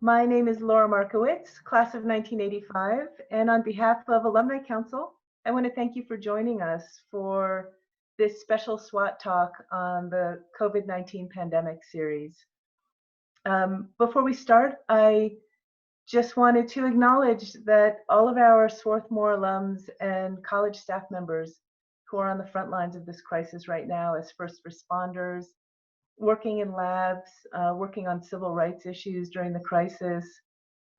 My name is Laura Markowitz, class of 1985, and on behalf of Alumni Council, I want to thank you for joining us for this special SWAT talk on the COVID-19 pandemic series. Before we start, I just wanted to acknowledge that all of our Swarthmore alums and college staff members who are on the front lines of this crisis right now as first responders, working in labs, working on civil rights issues during the crisis,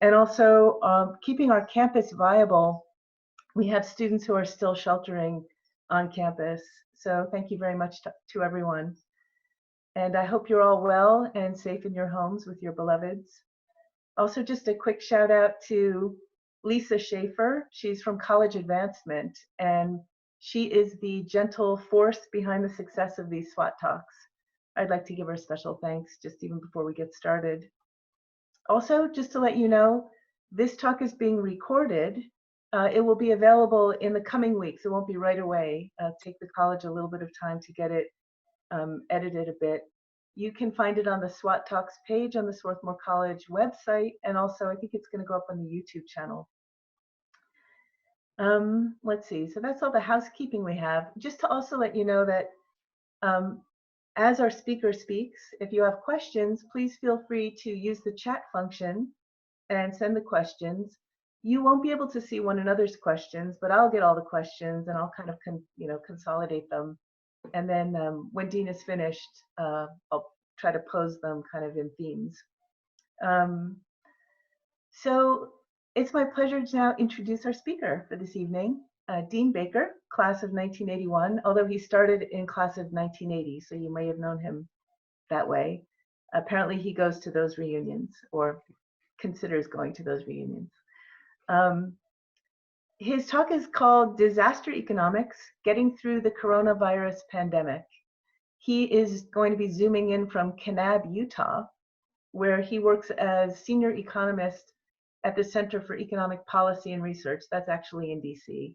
and also keeping our campus viable. We have students who are still sheltering on campus. So thank you very much to everyone. And I hope you're all well and safe in your homes with your beloveds. Also, just a quick shout out to Lisa Schaefer. She's from College Advancement, and she is the gentle force behind the success of these SWAT talks. I'd like to give her special thanks just even before we get started. Also, just to let you know, this talk is being recorded. It will be available in the coming weeks. It won't be right away. Take the college a little bit of time to get it edited a bit. You can find it on the SWAT Talks page on the Swarthmore College website, and also I think it's going to go up on the YouTube channel. Let's see, so that's all the housekeeping we have. Just to also let you know that as our speaker speaks, if you have questions, please feel free to use the chat function and send the questions. You won't be able to see one another's questions, but I'll get all the questions and I'll kind of consolidate them. And then when Dean is finished, I'll try to pose them kind of in themes. So it's my pleasure to now introduce our speaker for this evening, Dean Baker, class of 1981, although he started in class of 1980, so you may have known him that way. Apparently he goes to those reunions or considers going to those reunions. His talk is called Disaster Economics, Getting Through the Coronavirus Pandemic. He is going to be zooming in from Kanab, Utah, where he works as senior economist at the Center for Economic Policy and Research. That's actually in DC.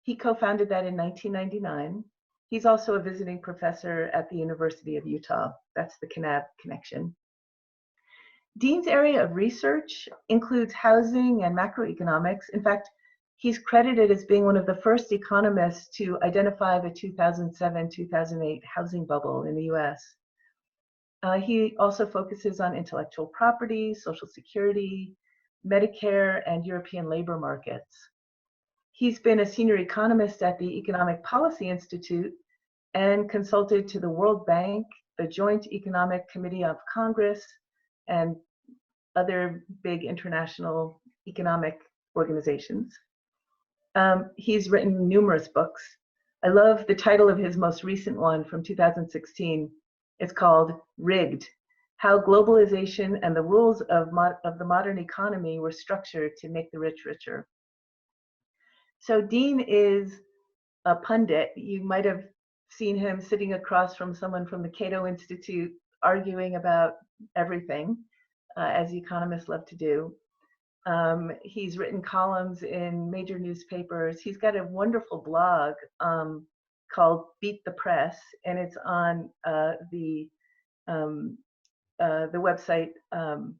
He co-founded that in 1999. He's also a visiting professor at the University of Utah. That's the Kanab connection. Dean's area of research includes housing and macroeconomics. In fact, he's credited as being one of the first economists to identify the 2007-2008 housing bubble in the US. He also focuses on intellectual property, Social Security, Medicare, and European labor markets. He's been a senior economist at the Economic Policy Institute and consulted to the World Bank, the Joint Economic Committee of Congress, and other big international economic organizations. He's written numerous books. I love the title of his most recent one from 2016. It's called Rigged: How Globalization and the Rules of the Modern Economy Were Structured to Make the Rich Richer. So Dean is a pundit. You might have seen him sitting across from someone from the Cato Institute arguing about everything, as economists love to do. He's written columns in major newspapers. He's got a wonderful blog called Beat the Press, and it's on the website. I'm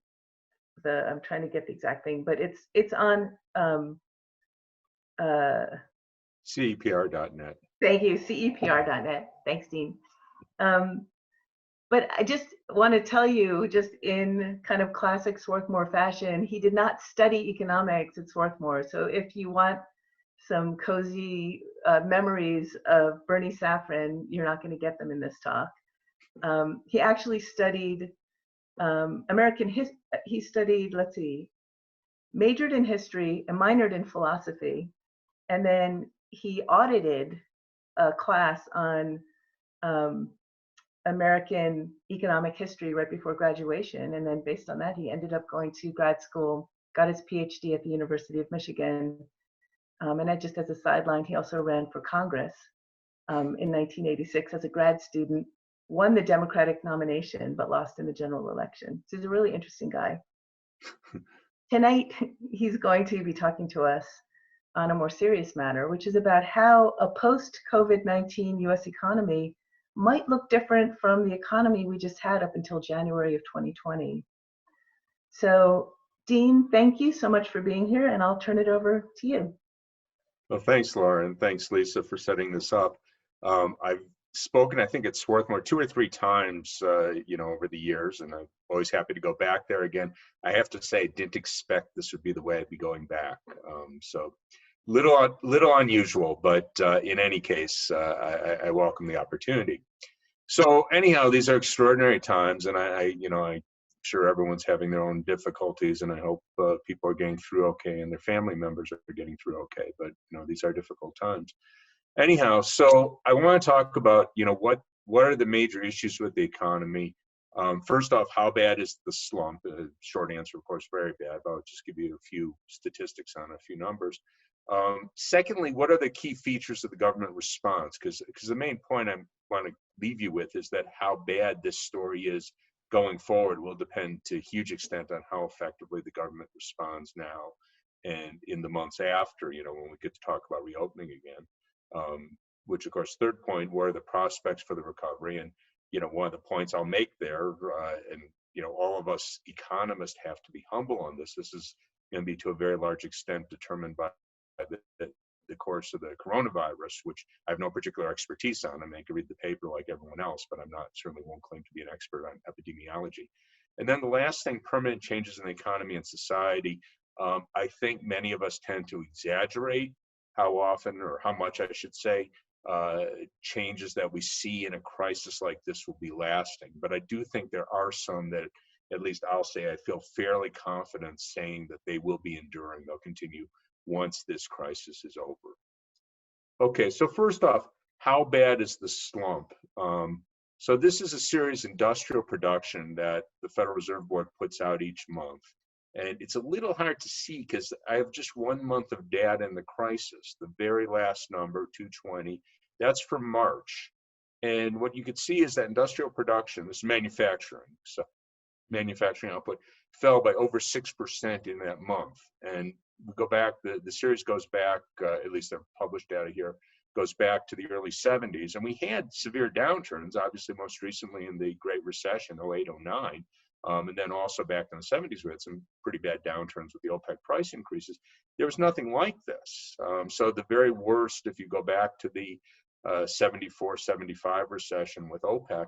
trying to get the exact thing, but it's on CEPR.net. Thank you, CEPR.net. Thanks, Dean. But I just want to tell you, just in kind of classic Swarthmore fashion, he did not study economics at Swarthmore. So if you want some cozy memories of Bernie Safran, you're not going to get them in this talk. He actually studied he studied, let's see, majored in history and minored in philosophy. And then he audited a class on American economic history right before graduation. And then based on that, he ended up going to grad school, got his PhD at the University of Michigan. And just as a sideline, he also ran for Congress in 1986 as a grad student, won the Democratic nomination, but lost in the general election. So he's a really interesting guy. Tonight, he's going to be talking to us on a more serious matter, which is about how a post-COVID-19 US economy might look different from the economy we just had up until January of 2020. So, Dean, thank you so much for being here, and I'll turn it over to you. Well, thanks, Laura, and thanks, Lisa, for setting this up. I've spoken, I think, at Swarthmore 2 or 3 times, over the years, and I'm always happy to go back there again. I have to say, I didn't expect this would be the way I'd be going back. So, little unusual, but in any case, I welcome the opportunity. So anyhow, these are extraordinary times, and I'm sure everyone's having their own difficulties, and I hope people are getting through okay, and their family members are getting through okay. But these are difficult times. Anyhow, so I want to talk about what are the major issues with the economy. First off, how bad is the slump? Short answer, of course, very bad. But I'll just give you a few statistics on a few numbers. Secondly, what are the key features of the government response? Because the main point I want to leave you with is that how bad this story is going forward will depend to a huge extent on how effectively the government responds now and in the months after, when we get to talk about reopening again. Which, of course, third point, what are the prospects for the recovery? And, one of the points I'll make there, and, all of us economists have to be humble on this. This is going to be to a very large extent determined by the course of the coronavirus, which I have no particular expertise on. I mean, I can read the paper like everyone else, but certainly won't claim to be an expert on epidemiology. And then the last thing, permanent changes in the economy and society. I think many of us tend to exaggerate how often, or how much I should say, changes that we see in a crisis like this will be lasting. But I do think there are some that, at least I'll say, I feel fairly confident saying that they will be enduring. They'll continue once this crisis is over. Okay, so first off, how bad is the slump? So this is a series industrial production that the Federal Reserve Board puts out each month. And it's a little hard to see because I have just 1 month of data in the crisis. The very last number, 220, that's for March. And what you could see is that industrial production, this is manufacturing, so manufacturing output, fell by over 6% in that month. And we go back, the series goes back, at least the published data here, goes back to the early 70s. And we had severe downturns, obviously most recently in the Great Recession, 08, 09. And then also back in the 70s, we had some pretty bad downturns with the OPEC price increases. There was nothing like this. So the very worst, if you go back to the 74, 75 recession with OPEC,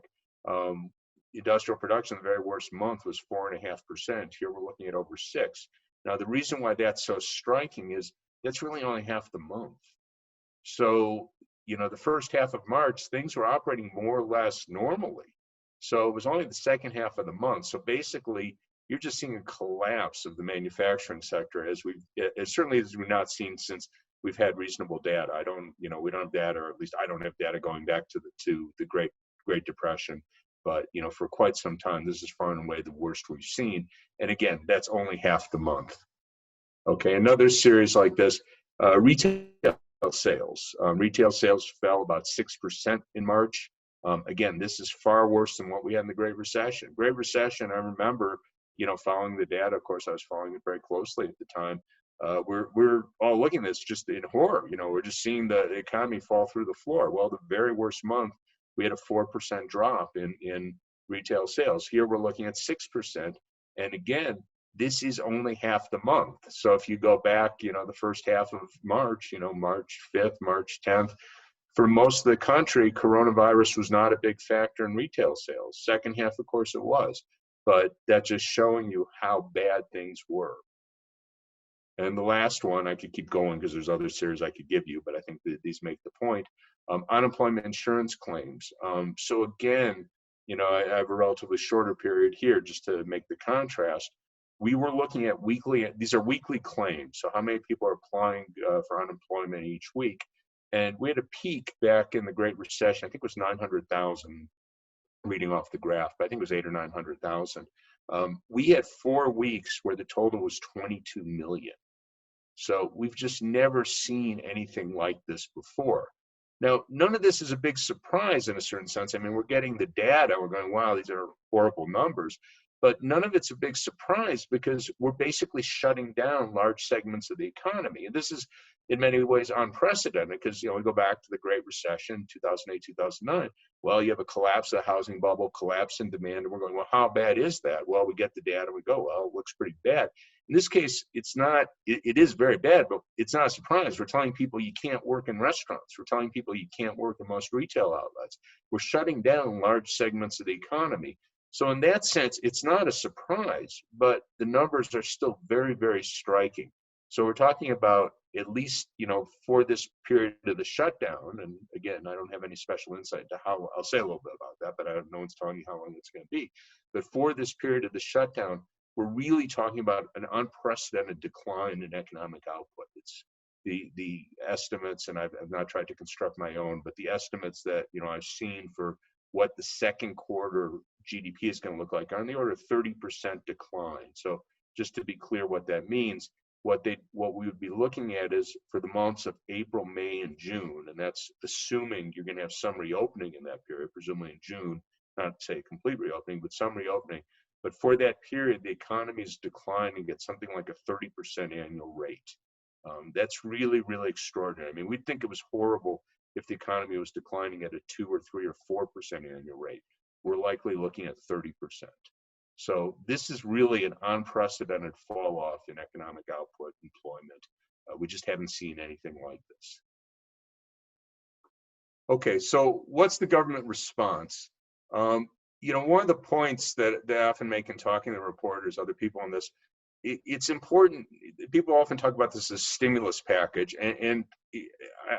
industrial production, the very worst month was 4.5%. Here we're looking at over 6. Now, the reason why that's so striking is that's really only half the month. So, the first half of March, things were operating more or less normally. So it was only the second half of the month. So basically, you're just seeing a collapse of the manufacturing sector as certainly as we've not seen since we've had reasonable data. We don't have data, or at least I don't have data going back to the Great Depression. But for quite some time, this is far and away the worst we've seen. And again, that's only half the month. Okay, another series like this, retail sales. Retail sales fell about 6% in March. Again, this is far worse than what we had in the Great Recession. Great Recession, I remember, following the data. Of course, I was following it very closely at the time. We're all looking at this just in horror. We're just seeing the economy fall through the floor. Well, the very worst month, we had a 4% drop in retail sales. Here we're looking at 6%. And again, this is only half the month. So if you go back, the first half of March, March 5th, March 10th, for most of the country, coronavirus was not a big factor in retail sales. Second half, of course, it was. But that's just showing you how bad things were. And the last one, I could keep going because there's other series I could give you, but I think that these make the point. Unemployment insurance claims. So again, I have a relatively shorter period here just to make the contrast. We were looking at these are weekly claims. So how many people are applying for unemployment each week? And we had a peak back in the Great Recession. I think it was 900,000, reading off the graph, but I think it was 800,000 or 900,000. We had 4 weeks where the total was 22 million. So we've just never seen anything like this before. Now, none of this is a big surprise in a certain sense. I mean, we're getting the data. We're going, wow, these are horrible numbers. But none of it's a big surprise because we're basically shutting down large segments of the economy. And this is in many ways unprecedented because, we go back to the Great Recession, 2008, 2009. Well, you have a collapse of the housing bubble, collapse in demand, and we're going, well, how bad is that? Well, we get the data and we go, well, it looks pretty bad. In this case, it's not, it is very bad, but it's not a surprise. We're telling people you can't work in restaurants. We're telling people you can't work in most retail outlets. We're shutting down large segments of the economy. So in that sense, it's not a surprise, but the numbers are still very, very striking. So we're talking about at least, for this period of the shutdown, and again, I don't have any special insight to how, I'll say a little bit about that, but I don't know, no one's telling me how long it's going to be. But for this period of the shutdown, we're really talking about an unprecedented decline in economic output. It's the estimates, and I've not tried to construct my own, but the estimates that I've seen for what the second quarter GDP is going to look like are on the order of 30% decline. So just to be clear what that means, what we would be looking at is for the months of April, May, and June, and that's assuming you're going to have some reopening in that period, presumably in June, not to say complete reopening, but some reopening. But for that period, the economy is declining at something like a 30% annual rate. That's really, really extraordinary. I mean, we'd think it was horrible if the economy was declining at a 2 or 3 or 4% annual rate. We're likely looking at 30%. So this is really an unprecedented fall off in economic output, employment. We just haven't seen anything like this. Okay, so what's the government response? One of the points that they often make in talking to reporters, other people on this, it's important. People often talk about this as stimulus package, and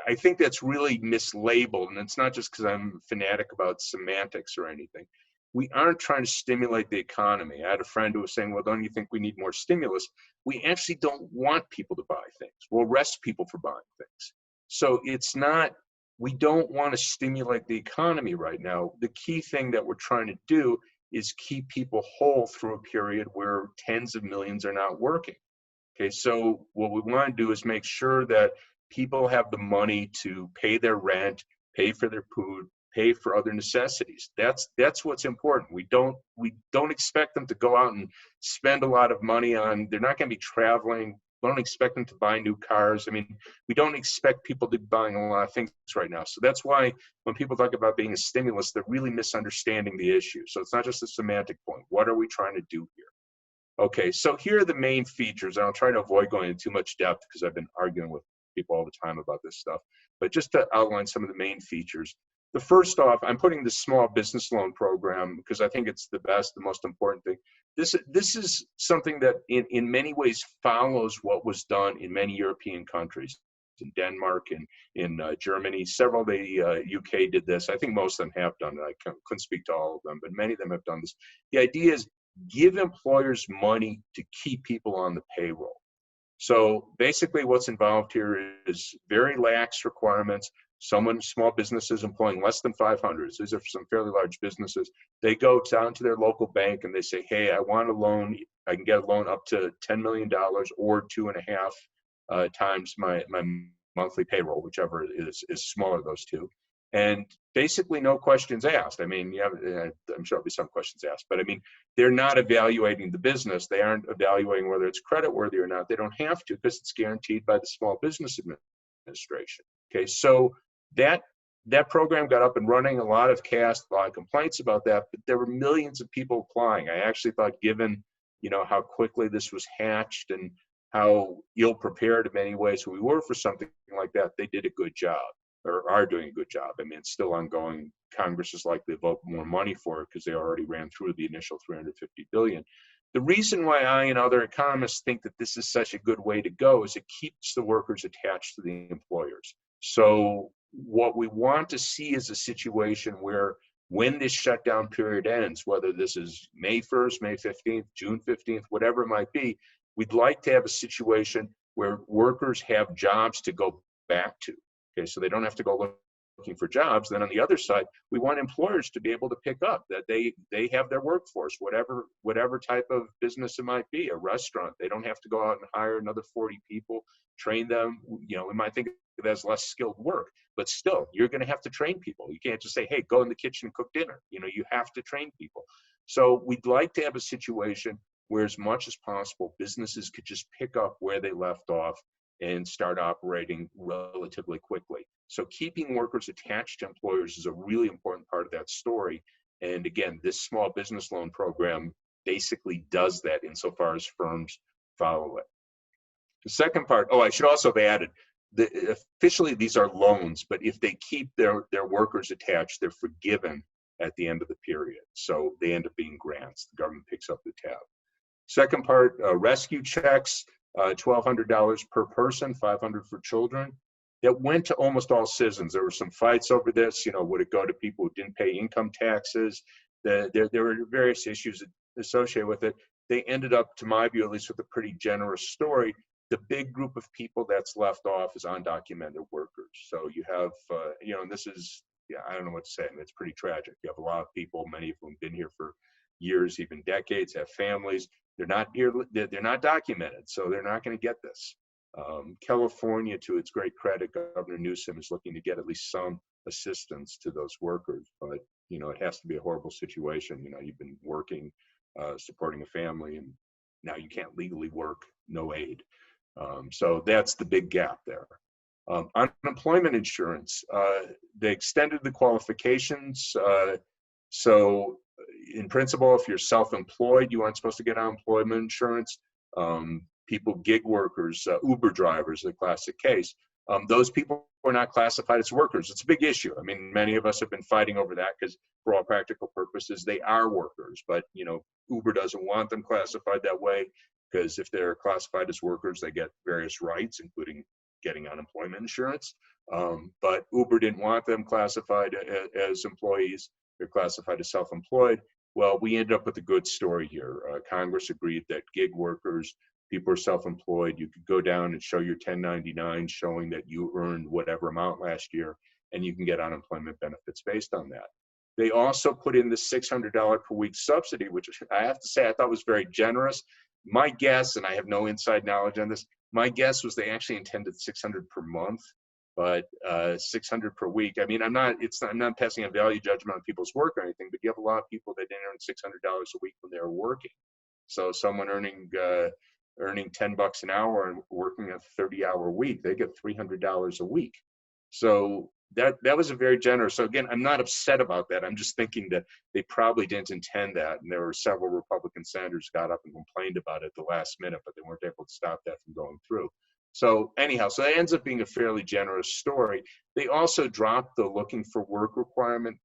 I think that's really mislabeled. And it's not just because I'm a fanatic about semantics or anything. We aren't trying to stimulate the economy. I had a friend who was saying, well, don't you think we need more stimulus? We actually don't want people to buy things. We'll arrest people for buying things. So it's not, we don't want to stimulate the economy right now. The key thing that we're trying to do is keep people whole through a period where tens of millions are not working. Okay, so what we want to do is make sure that people have the money to pay their rent, pay for their food, pay for other necessities. That's what's important. We don't expect them to go out and spend a lot of money on, they're not going to be traveling. We don't expect them to buy new cars. I mean, we don't expect people to be buying a lot of things right now. So that's why when people talk about being a stimulus, they're really misunderstanding the issue. So it's not just a semantic point. What are we trying to do here? Okay, so here are the main features. And I'll try to avoid going into too much depth because I've been arguing with people all the time about this stuff. But just to outline some of the main features. The first off, I'm putting the small business loan program because I think it's the best, the most important thing. This is something that in many ways follows what was done in many European countries, in Denmark and in Germany. Several of the UK did this. I think most of them have done it. I couldn't speak to all of them, but many of them have done this. The idea is give employers money to keep people on the payroll. So basically what's involved here is very lax requirements. Small businesses employing less than 500, so these are some fairly large businesses, they go down to their local bank and they say, hey, I want a loan. I can get a loan up to $10 million or 2.5 times my monthly payroll, whichever is smaller of those two. And basically no questions asked. I mean, I'm sure there'll be some questions asked, but I mean, they're not evaluating the business. They aren't evaluating whether it's creditworthy or not. They don't have to because it's guaranteed by the Small Business Administration. Okay, so that program got up and running. A lot of complaints about that, but there were millions of people applying. I actually thought, given how quickly this was hatched and how ill prepared in many ways we were for something like that, they did a good job, or are doing a good job. I mean, it's still ongoing. Congress is likely to vote more money for it because they already ran through the initial $350 billion. The reason why I and other economists think that this is such a good way to go is it keeps the workers attached to the employers. So what we want to see is a situation where when this shutdown period ends, whether this is May 1st, May 15th, June 15th, whatever it might be, we'd like to have a situation where workers have jobs to go back to. Okay, so they don't have to go looking for jobs. Then on the other side, we want employers to be able to pick up that they have their workforce, whatever type of business it might be, a restaurant. They don't have to go out and hire another 40 people, train them. We might think of it as less skilled work, but still, you're going to have to train people. You can't just say, hey, go in the kitchen and cook dinner. You have to train people. So we'd like to have a situation where, as much as possible, businesses could just pick up where they left off and start operating relatively quickly. So keeping workers attached to employers is a really important part of that story. And again, this small business loan program basically does that insofar as firms follow it. The second part, oh, I should also have added, officially these are loans, but if they keep their workers attached, they're forgiven at the end of the period. So they end up being grants. The government picks up the tab. Second part, rescue checks, $1,200 per person, $500 for children. That went to almost all citizens. There were some fights over this. You know, would it go to people who didn't pay income taxes? There were various issues associated with it. They ended up, to my view, at least with a pretty generous story. The big group of people that's left off is undocumented workers. So you have, you know, and this is, yeah, I don't know what to say. I mean, it's pretty tragic. You have a lot of people, many of them have been here for years, even decades, have families. They're not here, they're not documented, so they're not going to get this. California, to its great credit, Governor Newsom is looking to get at least some assistance to those workers, but you know, it has to be a horrible situation. You know, you've been working, supporting a family, and now you can't legally work, no aid. So that's the big gap there. Unemployment insurance, they extended the qualifications. So in principle, if you're self-employed, you aren't supposed to get unemployment insurance. People, gig workers, Uber drivers, a classic case. Those people are not classified as workers. It's a big issue. I mean, many of us have been fighting over that because for all practical purposes, they are workers. But, you know, Uber doesn't want them classified that way because if they're classified as workers, they get various rights, including getting unemployment insurance. But Uber didn't want them classified as employees. They're classified as self-employed. Well, we ended up with a good story here. Congress agreed that gig workers, people are self-employed, you could go down and show your 1099 showing that you earned whatever amount last year, and you can get unemployment benefits based on that. They also put in the $600 per week subsidy, which I have to say I thought was very generous. My guess, and I have no inside knowledge on this, my guess was they actually intended 600 per month, but 600 per week. I mean, I'm not passing a value judgment on people's work or anything, but you have a lot of people that didn't earn $600 a week when they were working. So someone earning $10 an hour and working a 30-hour week, they get $300 a week. So that was a very generous. So again, I'm not upset about that. I'm just thinking that they probably didn't intend that. And there were several Republican senators got up and complained about it at the last minute, but they weren't able to stop that from going through. So anyhow, so that ends up being a fairly generous story. They also dropped the looking for work requirement.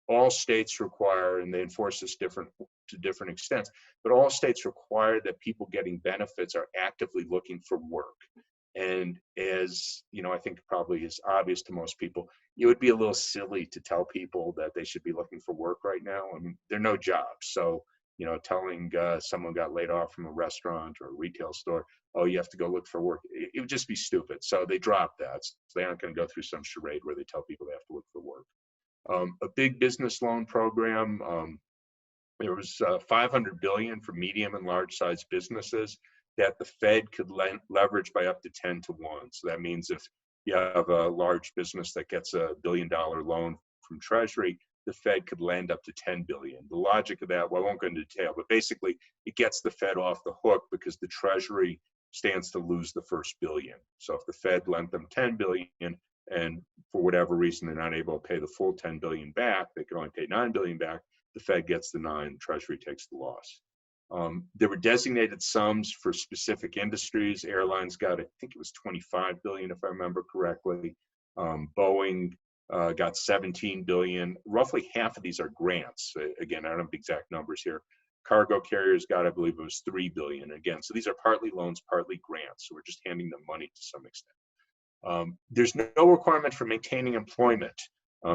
All states require, and they enforce this to different extents, but all states require that people getting benefits are actively looking for work. And as you know, I think probably is obvious to most people, it would be a little silly to tell people that they should be looking for work right now. I mean, there are no jobs. So, you know, telling someone got laid off from a restaurant or a retail store, oh, you have to go look for work, it would just be stupid. So they dropped that. So they aren't going to go through some charade where they tell people they have to look for work. A big business loan program. There was $500 billion for medium and large size businesses that the Fed could leverage by up to 10 to 1. So that means if you have a large business that gets $1 billion loan from Treasury, the Fed could lend up to 10 billion. The logic of that, well, I won't go into detail, but basically it gets the Fed off the hook because the Treasury stands to lose the first billion. So if the Fed lent them 10 billion and for whatever reason they're not able to pay the full 10 billion back, they can only pay 9 billion back, the Fed gets the 9, the Treasury takes the loss. There were designated sums for specific industries. Airlines got, I think it was 25 billion, if I remember correctly. Boeing got 17 billion. Roughly half of these are grants. Again, I don't have the exact numbers here. Cargo carriers got, I believe it was 3 billion. Again, so these are partly loans, partly grants. So we're just handing them money to some extent. There's no requirement for maintaining employment.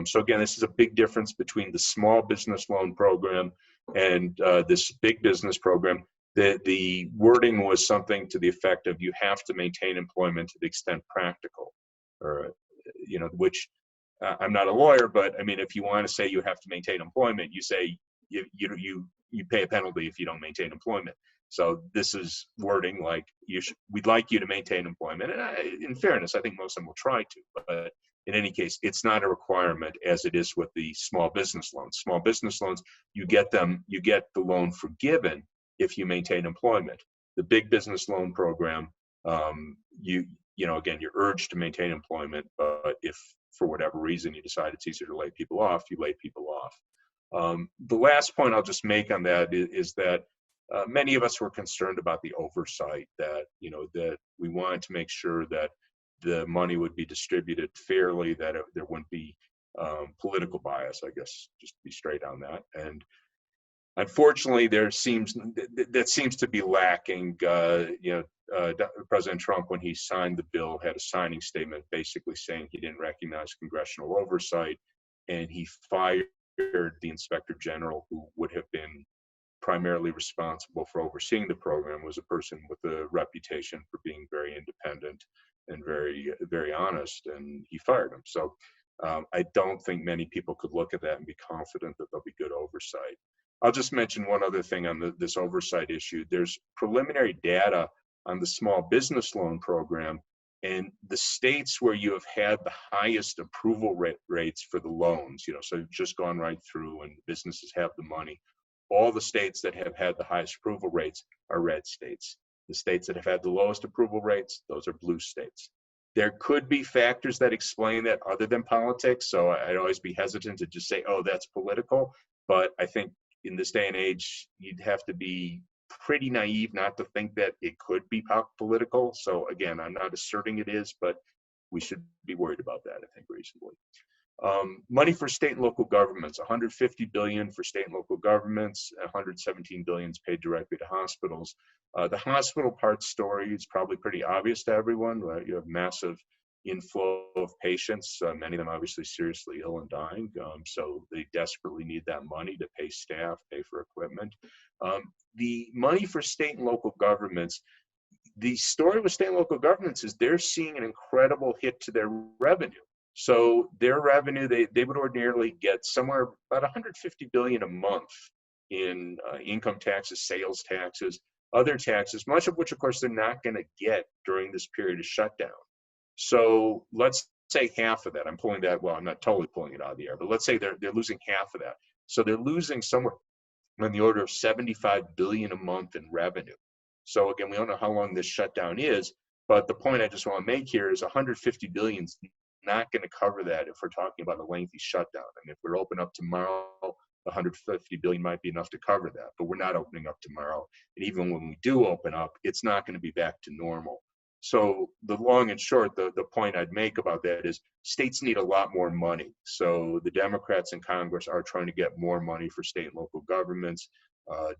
So again, this is a big difference between the small business loan program and this big business program. The wording was something to the effect of you have to maintain employment to the extent practical, or you know, which I'm not a lawyer, but I mean, if you want to say you have to maintain employment, you say you pay a penalty if you don't maintain employment. So this is wording like we'd like you to maintain employment, and in fairness, I think most of them will try to, but in any case, it's not a requirement as it is with the small business loans. Small business loans, you get the loan forgiven if you maintain employment. The big business loan program, again, you're urged to maintain employment, but if for whatever reason you decide it's easier to lay people off, you lay people off. The last point I'll just make on that is that many of us were concerned about the oversight, that we wanted to make sure that the money would be distributed fairly, that there wouldn't be political bias, I guess, just to be straight on that. And unfortunately, that seems to be lacking. President Trump, when he signed the bill, had a signing statement basically saying he didn't recognize congressional oversight, and he fired the inspector general, who would have been primarily responsible for overseeing the program, was a person with a reputation for being very independent and very, very honest, and he fired him. So I don't think many people could look at that and be confident that there'll be good oversight. I'll just mention one other thing on this oversight issue. There's preliminary data on the small business loan program, and the states where you have had the highest approval rates for the loans, so you've just gone right through and businesses have the money. All the states that have had the highest approval rates are red states. The states that have had the lowest approval rates, those are blue states. There could be factors that explain that other than politics, so I'd always be hesitant to just say, oh, that's political. But I think in this day and age, you'd have to be pretty naive not to think that it could be political. So again, I'm not asserting it is, but we should be worried about that, I think, reasonably. Money for state and local governments, 150 billion for state and local governments, 117 billion is paid directly to hospitals. The hospital part story is probably pretty obvious to everyone, right? You have massive inflow of patients, many of them obviously seriously ill and dying, so they desperately need that money to pay staff, pay for equipment. The money for state and local governments, the story with state and local governments is they're seeing an incredible hit to their revenue. So their revenue, they would ordinarily get somewhere about 150 billion a month in income taxes, sales taxes, other taxes, much of which, of course, they're not going to get during this period of shutdown. So let's say half of that. I'm pulling that, well, I'm not totally pulling it out of the air, but let's say they're losing half of that. So they're losing somewhere on the order of 75 billion a month in revenue. So again, we don't know how long this shutdown is, but the point I just want to make here is 150 billion is not going to cover that if we're talking about a lengthy shutdown. And if we're open up tomorrow, 150 billion might be enough to cover that, but we're not opening up tomorrow. And even when we do open up, it's not going to be back to normal. So the long and short, the point I'd make about that is states need a lot more money. So the Democrats in Congress are trying to get more money for state and local governments.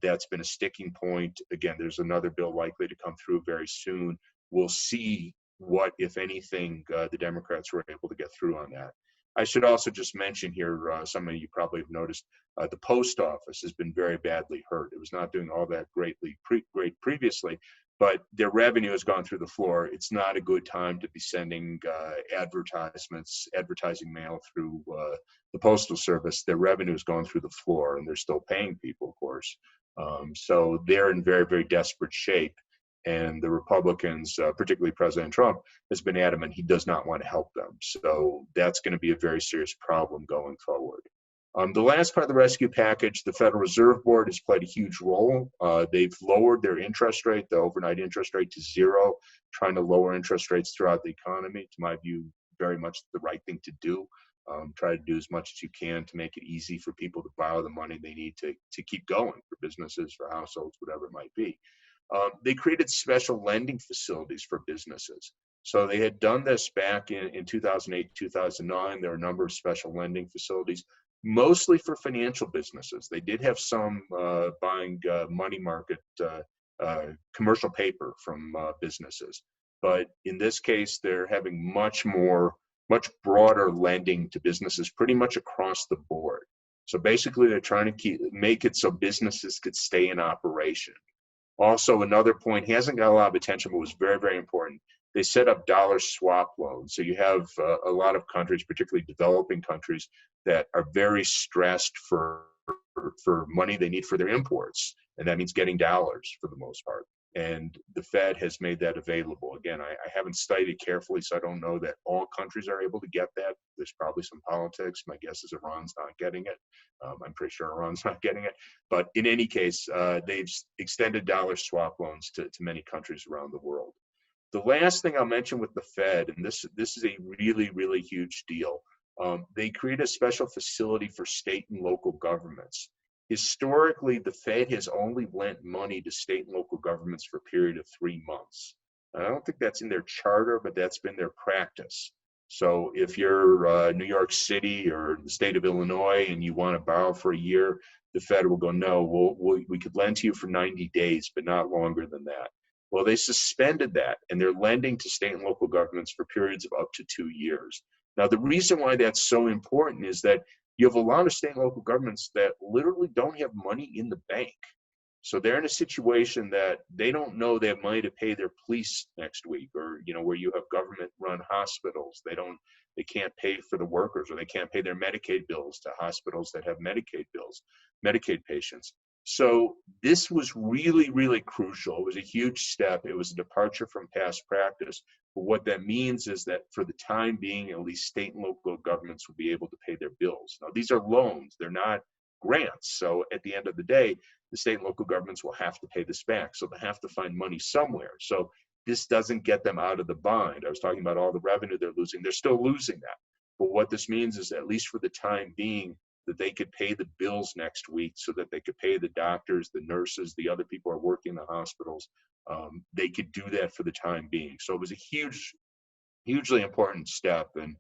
That's been a sticking point. Again, there's another bill likely to come through very soon. We'll see what, if anything, the Democrats were able to get through on that. I should also just mention here, some of you probably have noticed, the post office has been very badly hurt. It was not doing all that great previously, but their revenue has gone through the floor. It's not a good time to be sending advertising mail through the Postal Service. Their revenue has gone through the floor, and they're still paying people, of course. So they're in very, very desperate shape. And the Republicans, particularly President Trump, has been adamant he does not want to help them. So that's going to be a very serious problem going forward. The last part of the rescue package, the Federal Reserve Board has played a huge role. They've lowered their interest rate, the overnight interest rate, to zero, trying to lower interest rates throughout the economy. To my view, very much the right thing to do. Try to do as much as you can to make it easy for people to borrow the money they need to keep going, for businesses, for households, whatever it might be. They created special lending facilities for businesses. So they had done this back in 2008, 2009. There were a number of special lending facilities, mostly for financial businesses. They did have some buying money market commercial paper from businesses. But in this case, they're having much broader lending to businesses pretty much across the board. So basically, they're trying to make it so businesses could stay in operation. Also, another point, hasn't got a lot of attention, but was very, very important. They set up dollar swap loans. So you have a lot of countries, particularly developing countries, that are very stressed for money they need for their imports. And that means getting dollars for the most part. And the Fed has made that available. Again, I haven't studied it carefully, so I don't know that all countries are able to get that. There's probably some politics. My guess is Iran's not getting it. I'm pretty sure Iran's not getting it. But in any case, they've extended dollar swap loans to many countries around the world. The last thing I'll mention with the Fed, and this is a really, really huge deal, they create a special facility for state and local governments. Historically, the Fed has only lent money to state and local governments for a period of 3 months. I don't think that's in their charter, but that's been their practice. So if you're New York City or the state of Illinois and you want to borrow for a year, the Fed will go, no, we could lend to you for 90 days, but not longer than that. Well, they suspended that, and they're lending to state and local governments for periods of up to 2 years. Now, the reason why that's so important is that you have a lot of state and local governments that literally don't have money in the bank. So they're in a situation that they don't know they have money to pay their police next week, or where you have government-run hospitals. They can't pay for the workers, or they can't pay their Medicaid bills to hospitals that have Medicaid bills, Medicaid patients. So this was really, really crucial. It was a huge step. It was a departure from past practice. But what that means is that for the time being, at least state and local governments will be able to pay their bills. Now, these are loans. They're not grants. So at the end of the day, the state and local governments will have to pay this back. So they have to find money somewhere. So this doesn't get them out of the bind. I was talking about all the revenue they're losing. They're still losing that. But what this means is, at least for the time being, that they could pay the bills next week, so that they could pay the doctors, the nurses, the other people who are working in the hospitals. They could do that for the time being. So it was a hugely important step. And,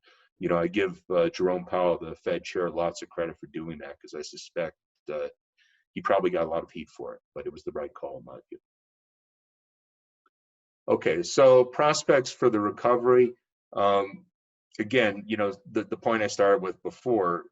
I give Jerome Powell, the Fed chair, lots of credit for doing that, because I suspect he probably got a lot of heat for it, but it was the right call in my view. Okay, so prospects for the recovery. Again, the point I started with before,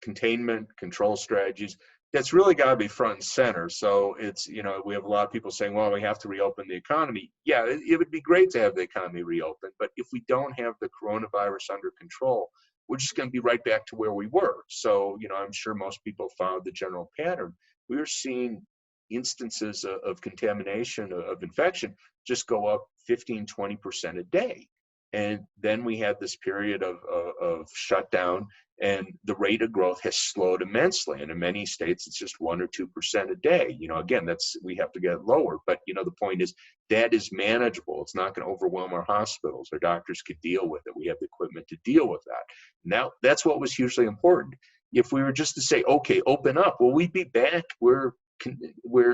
containment, control strategies, that's really got to be front and center. So it's, we have a lot of people saying, well, we have to reopen the economy. Yeah, it would be great to have the economy reopen, but if we don't have the coronavirus under control, we're just going to be right back to where we were. So, I'm sure most people followed the general pattern. We were seeing instances of contamination, of infection, just go up 15, 20% a day. And then we had this period of shutdown, and the rate of growth has slowed immensely. And in many states, it's just 1 or 2% a day. Again, we have to get lower. But, the point is, that is manageable. It's not going to overwhelm our hospitals. Our doctors could deal with it. We have the equipment to deal with that. Now, that's what was hugely important. If we were just to say, okay, open up, well, we'd be back where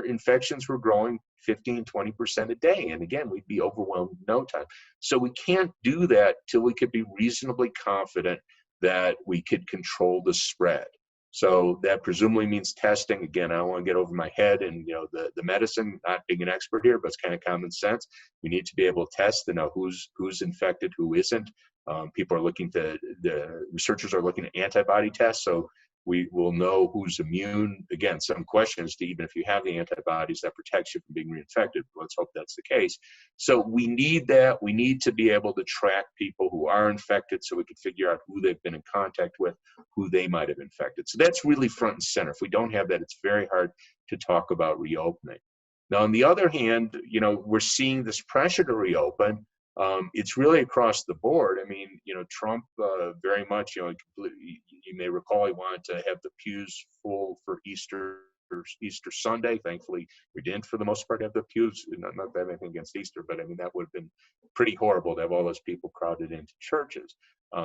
infections were growing 15, 20% a day. And again, we'd be overwhelmed in no time. So we can't do that till we could be reasonably confident that we could control the spread. So that presumably means testing. Again, I don't want to get over my head and the medicine, not being an expert here, but it's kind of common sense. We need to be able to test to know who's infected, who isn't. The researchers are looking at antibody tests. So we will know who's immune. Again, some questions to even if you have the antibodies that protects you from being reinfected. Let's hope that's the case. So we need that. We need to be able to track people who are infected so we can figure out who they've been in contact with, who they might have infected. So that's really front and center. If we don't have that, it's very hard to talk about reopening. Now, on the other hand, we're seeing this pressure to reopen. It's really across the board. I mean, Trump very much, you may recall he wanted to have the pews full for Easter Sunday. Thankfully, we didn't, for the most part, have the pews. Not that I have anything against Easter, but I mean, that would have been pretty horrible to have all those people crowded into churches.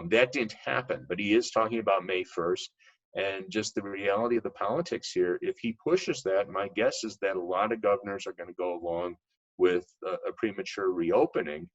That didn't happen, but he is talking about May 1st. And just the reality of the politics here, if he pushes that, my guess is that a lot of governors are going to go along with a premature reopening.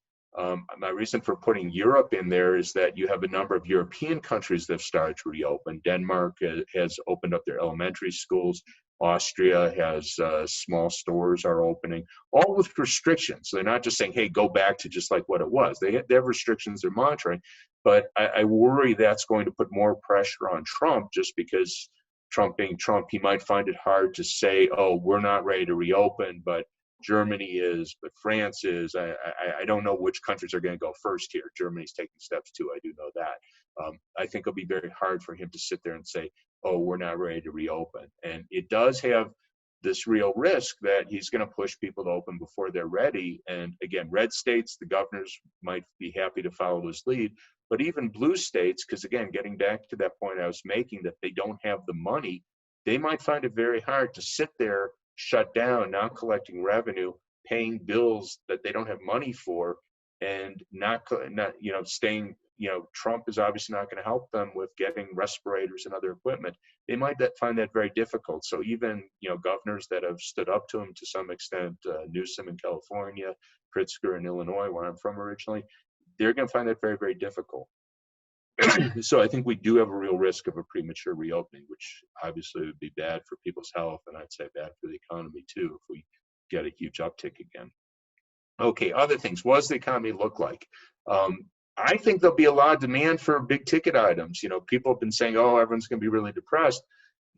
My reason for putting Europe in there is that you have a number of European countries that have started to reopen. Denmark has opened up their elementary schools. Austria has small stores are opening, all with restrictions. So they're not just saying, hey, go back to just like what it was. They have restrictions they're monitoring. But I worry that's going to put more pressure on Trump, just because Trump being Trump, he might find it hard to say, oh, we're not ready to reopen, but Germany is, but France is. I don't know which countries are going to go first here. Germany's taking steps too. I do know that. I think it'll be very hard for him to sit there and say, oh, we're not ready to reopen. And it does have this real risk that he's going to push people to open before they're ready. And again, red states, the governors might be happy to follow his lead, but even blue states, because again, getting back to that point I was making, that they don't have the money, they might find it very hard to sit there, shut down, not collecting revenue, paying bills that they don't have money for, and not staying. Trump is obviously not going to help them with getting respirators and other equipment. They might find that very difficult. So even governors that have stood up to him to some extent, Newsom in California, Pritzker in Illinois, where I'm from originally, they're going to find that very, very difficult. So I think we do have a real risk of a premature reopening, which obviously would be bad for people's health, and I'd say bad for the economy too if we get a huge uptick again. Okay, other things. What does the economy look like? I think there'll be a lot of demand for big ticket items. People have been saying, oh, everyone's going to be really depressed.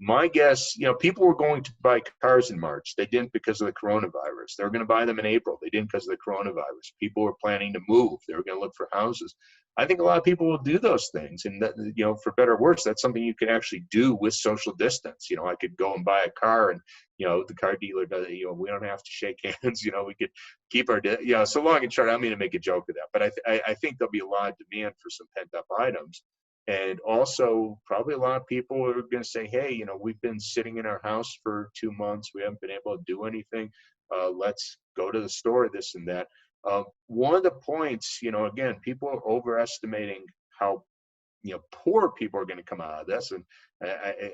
My guess, people were going to buy cars in March. They didn't because of the coronavirus. They were going to buy them in April. They didn't because of the coronavirus. People were planning to move. They were going to look for houses. I think a lot of people will do those things. And, that, for better or worse, that's something you can actually do with social distance. I could go and buy a car and, the car dealer does, we don't have to shake hands. We could keep our, so long and short, I don't mean to make a joke of that. But I think there'll be a lot of demand for some pent up items. And also, probably a lot of people are going to say, hey, we've been sitting in our house for 2 months. We haven't been able to do anything. Let's go to the store, this and that. One of the points, again, people are overestimating how, poor people are going to come out of this. And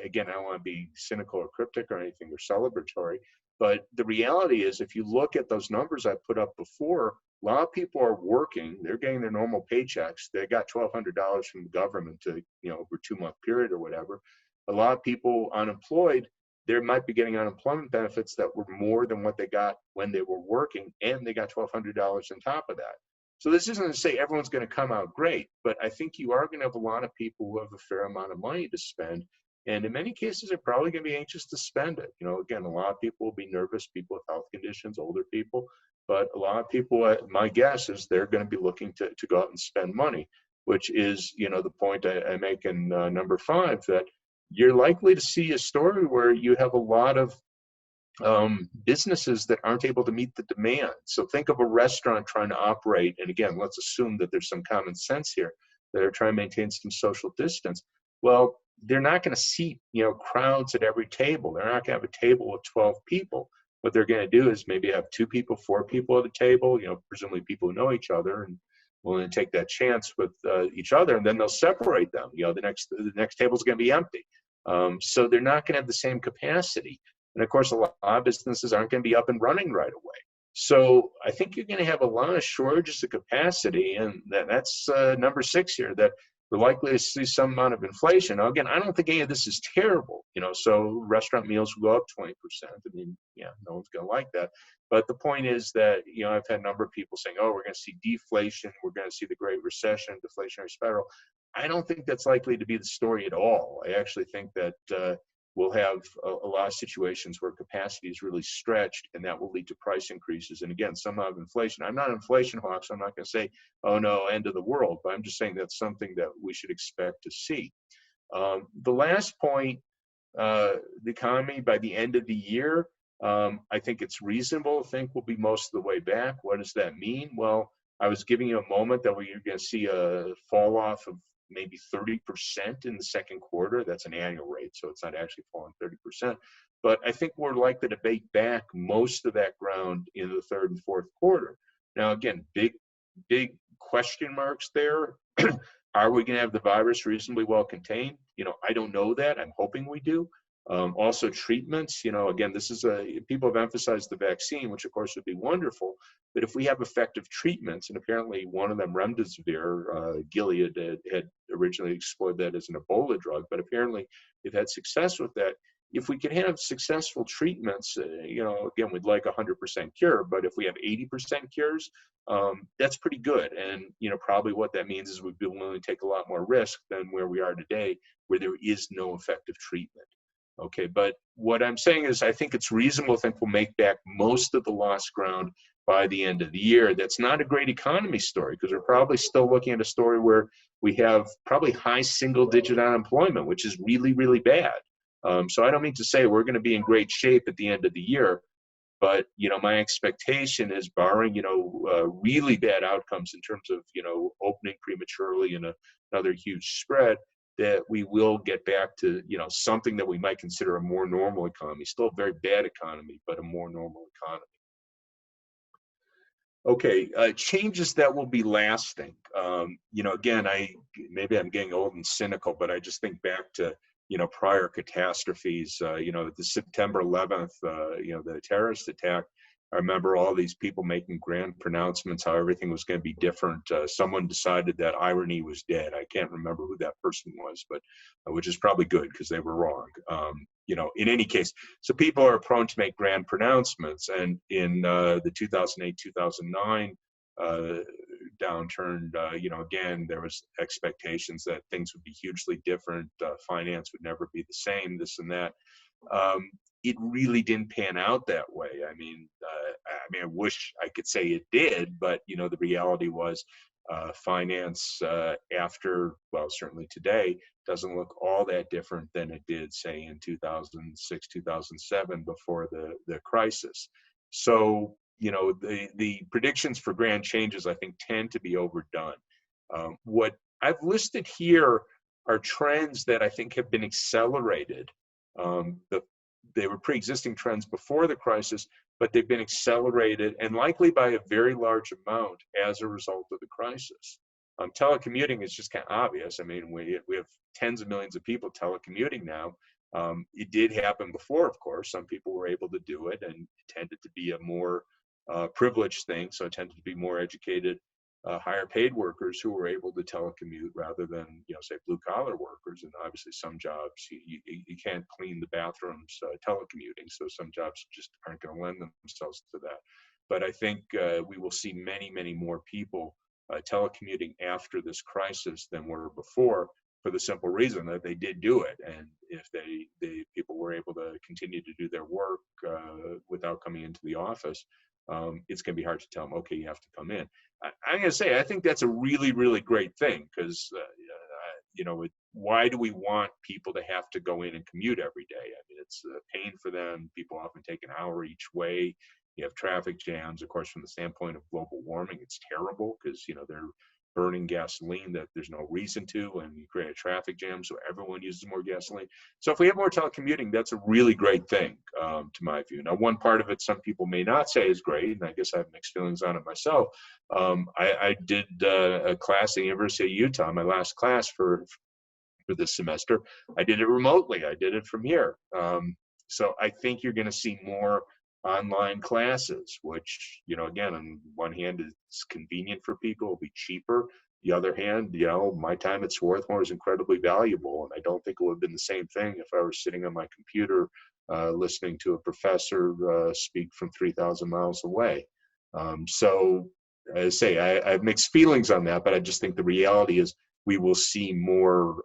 again, I don't want to be cynical or cryptic or anything or celebratory. But the reality is, if you look at those numbers I put up before, a lot of people are working. They're getting their normal paychecks. They got $1,200 from the government to, over a 2-month period or whatever. A lot of people unemployed, they might be getting unemployment benefits that were more than what they got when they were working, and they got $1,200 on top of that. So this isn't to say everyone's going to come out great, but I think you are going to have a lot of people who have a fair amount of money to spend. And in many cases, they're probably going to be anxious to spend it. Again, a lot of people will be nervous, people with health conditions, older people. But a lot of people, my guess is they're going to be looking to go out and spend money, which is, the point I make in number 5, that you're likely to see a story where you have a lot of businesses that aren't able to meet the demand. So think of a restaurant trying to operate, and again, let's assume that there's some common sense here, that are trying to maintain some social distance. Well, they're not going to seat, crowds at every table. They're not going to have a table with 12 people. What they're going to do is maybe have 2 people, 4 people at a table, presumably people who know each other and willing to take that chance with each other, and then they'll separate them. The next table is going to be empty. So they're not going to have the same capacity. And of course, a lot of businesses aren't going to be up and running right away. So I think you're going to have a lot of shortages of capacity, and that's number 6 here, that we're likely to see some amount of inflation. Now, again, I don't think any of this is terrible, so restaurant meals will go up 20%. I mean, no one's going to like that. But the point is that, I've had a number of people saying, oh, we're going to see deflation, we're going to see the Great Recession, deflationary spiral. I don't think that's likely to be the story at all. I actually think that we'll have a lot of situations where capacity is really stretched, and that will lead to price increases. And again, some of inflation. I'm not an inflation hawk, so I'm not going to say, oh no, end of the world, but I'm just saying that's something that we should expect to see. The last point, the economy by the end of the year, I think it's reasonable to think we'll be most of the way back. What does that mean? Well, I was giving you a moment that we're going to see a fall off of maybe 30% in the second quarter. That's an annual rate, so it's not actually falling 30%. But I think we're likely to bake back most of that ground in the third and fourth quarter. Now, again, big question marks there. Are we going to have the virus reasonably well contained? I don't know that. I'm hoping we do. Also treatments, again, people have emphasized the vaccine, which of course would be wonderful, but if we have effective treatments, and apparently one of them, remdesivir, Gilead had originally explored that as an Ebola drug, but apparently they've had success with that. If we can have successful treatments, again, we'd like 100% cure, but if we have 80% cures, that's pretty good. And, probably what that means is we'd be willing to take a lot more risk than where we are today, where there is no effective treatment. Okay, but what I'm saying is I think it's reasonable to think we'll make back most of the lost ground by the end of the year. That's not a great economy story, because we're probably still looking at a story where we have probably high single-digit unemployment, which is really, really bad. So I don't mean to say we're going to be in great shape at the end of the year, but my expectation is, barring really bad outcomes in terms of opening prematurely and another huge spread, that we will get back to something that we might consider a more normal economy. Still a very bad economy, but a more normal economy. Okay, changes that will be lasting. Again, maybe I'm getting old and cynical, but I just think back to prior catastrophes. The September 11th, the terrorist attack. I remember all these people making grand pronouncements how everything was going to be different. Someone decided that irony was dead. I can't remember who that person was, but which is probably good because they were wrong. In any case, so people are prone to make grand pronouncements, and in the 2008-2009 downturn, again, there was expectations that things would be hugely different. Finance would never be the same, this and that. It really didn't pan out that way. I mean, I wish I could say it did, but the reality was finance after, well, certainly today, doesn't look all that different than it did, say, in 2006, 2007, before the crisis. So, the predictions for grand changes, I think, tend to be overdone. What I've listed here are trends that I think have been accelerated. They were pre-existing trends before the crisis, but they've been accelerated and likely by a very large amount as a result of the crisis. Telecommuting is just kind of obvious. I mean, we have tens of millions of people telecommuting now. It did happen before, of course. Some people were able to do it, and it tended to be a more privileged thing. So it tended to be more educated, higher paid workers who were able to telecommute rather than, say, blue collar workers. And obviously some jobs, you can't clean the bathrooms telecommuting. So some jobs just aren't going to lend themselves to that. But I think we will see many, many more people telecommuting after this crisis than were before, for the simple reason that they did do it. And if people were able to continue to do their work without coming into the office, it's going to be hard to tell them, okay, you have to come in. I'm going to say, I think that's a really, really great thing, because, why do we want people to have to go in and commute every day? I mean, it's a pain for them. People often take an hour each way. You have traffic jams. Of course, from the standpoint of global warming, it's terrible because, they're burning gasoline that there's no reason to, and you create a traffic jam, so everyone uses more gasoline. So if we have more telecommuting, that's a really great thing, to my view. Now, one part of it some people may not say is great, and I guess I have mixed feelings on it myself. I did a class at the University of Utah, my last class for this semester. I did it remotely. I did it from here. So I think you're going to see more online classes, which, again, on one hand, it's convenient for people, it'll be cheaper. The other hand, my time at Swarthmore is incredibly valuable, and I don't think it would have been the same thing if I were sitting on my computer listening to a professor speak from 3,000 miles away. So, as I say, I have mixed feelings on that, but I just think the reality is we will see more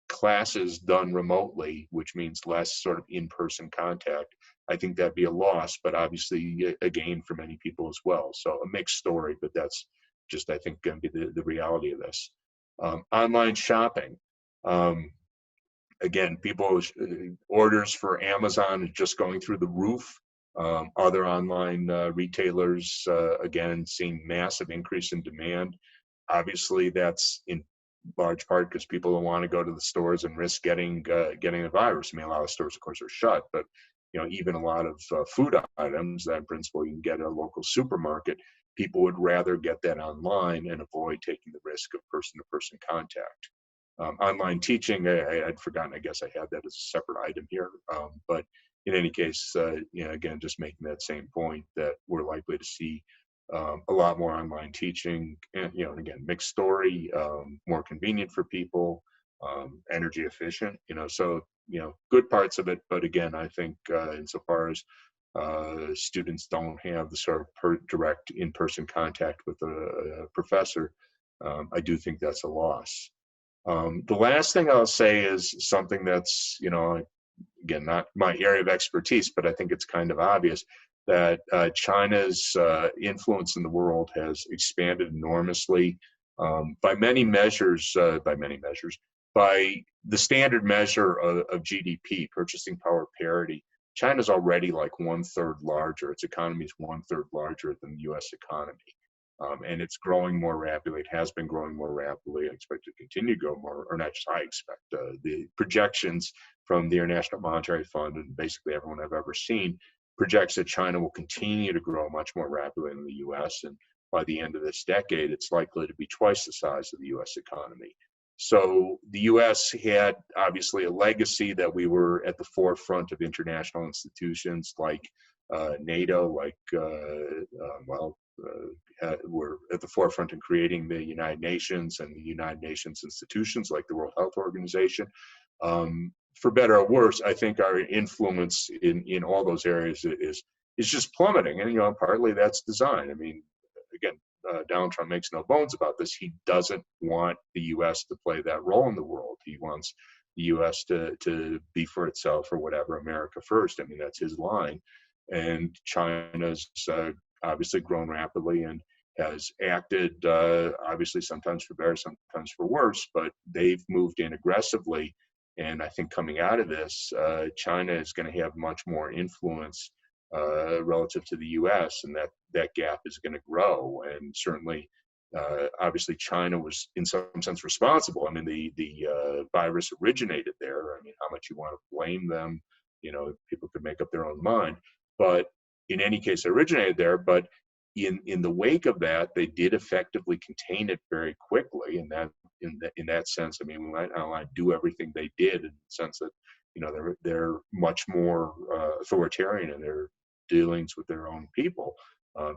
classes done remotely, which means less sort of in-person contact. I think that'd be a loss, but obviously a gain for many people as well. So a mixed story, but that's just, I think, going to be the reality of this. Online shopping. Again, people's orders for Amazon are just going through the roof. Other online retailers, again, seeing massive increase in demand. Obviously, that's in large part because people don't want to go to the stores and risk getting a virus. I mean, a lot of stores, of course, are shut, but even a lot of food items that in principle you can get at a local supermarket, people would rather get that online and avoid taking the risk of person-to-person contact. Online teaching, I'd forgotten, I guess I had that as a separate item here, but in any case, again, just making that same point that we're likely to see a lot more online teaching, and again, mixed story, more convenient for people, energy efficient, so good parts of it. But again, I think insofar as students don't have the sort of direct in-person contact with a professor, I do think that's a loss. The last thing I'll say is something that's, again, not my area of expertise, but I think it's kind of obvious that China's influence in the world has expanded enormously by many measures, by the standard measure of GDP, purchasing power parity, China's already like 1/3 larger. Its economy is 1/3 larger than the U.S. economy. And it's growing more rapidly. It has been growing more rapidly. I expect it to continue to grow more, or not just I expect. The projections from the International Monetary Fund and basically everyone I've ever seen projects that China will continue to grow much more rapidly than the U.S. And by the end of this decade, it's likely to be twice the size of the U.S. economy. So the U.S. had obviously a legacy that we were at the forefront of international institutions like NATO, like, we're at the forefront in creating the United Nations and the United Nations institutions like the World Health Organization. For better or worse, I think our influence in all those areas is just plummeting. And, partly that's design. I mean, again, Donald Trump makes no bones about this. He doesn't want the U.S. to play that role in the world. He wants the U.S. to be for itself or whatever, America first. I mean, that's his line. And China's obviously grown rapidly and has acted, obviously, sometimes for better, sometimes for worse, but they've moved in aggressively. And I think coming out of this, China is going to have much more influence relative to the U.S., and that gap is going to grow. And certainly, obviously, China was in some sense responsible. I mean, the virus originated there. I mean, how much you want to blame them, people could make up their own mind. But in any case, it originated there. But in the wake of that, they did effectively contain it very quickly. And that in that sense, I mean, we might not do everything they did in the sense that they're much more authoritarian in their dealings with their own people.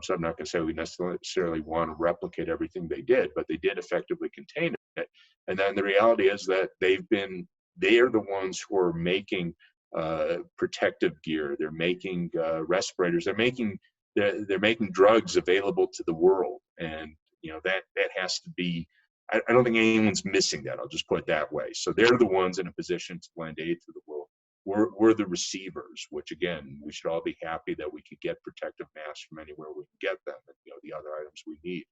So I'm not going to say we necessarily want to replicate everything they did, but they did effectively contain it. And then the reality is that they are the ones who are making protective gear. They're making respirators. They're making drugs available to the world, and that has to be. I don't think anyone's missing that. I'll just put it that way. So they're the ones in a position to lend aid to the world. We're the receivers, which again, we should all be happy that we could get protective masks from anywhere we can get them, and the other items we need.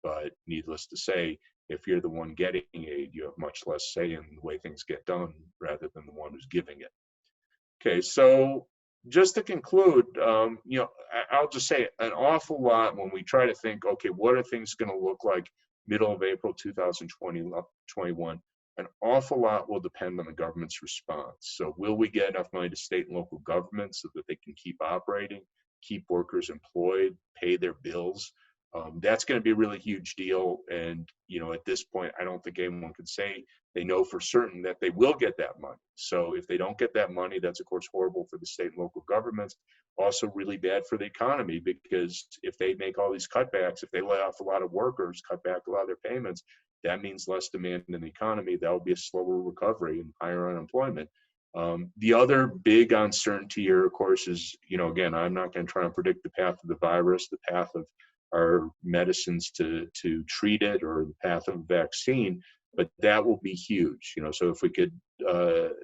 But needless to say, if you're the one getting aid, you have much less say in the way things get done rather than the one who's giving it. Okay, so just to conclude, I'll just say an awful lot when we try to think, okay, what are things going to look like middle of April 2021? An awful lot will depend on the government's response. So will we get enough money to state and local governments so that they can keep operating, keep workers employed, pay their bills? That's going to be a really huge deal. And, at this point, I don't think anyone can say they know for certain that they will get that money. So if they don't get that money, that's, of course, horrible for the state and local governments. Also really bad for the economy, because if they make all these cutbacks, if they lay off a lot of workers, cut back a lot of their payments, that means less demand in the economy. That will be a slower recovery and higher unemployment. The other big uncertainty here, of course, is, again, I'm not going to try and predict the path of the virus, the path of our medicines to treat it, or the path of a vaccine, but that will be huge. So if we could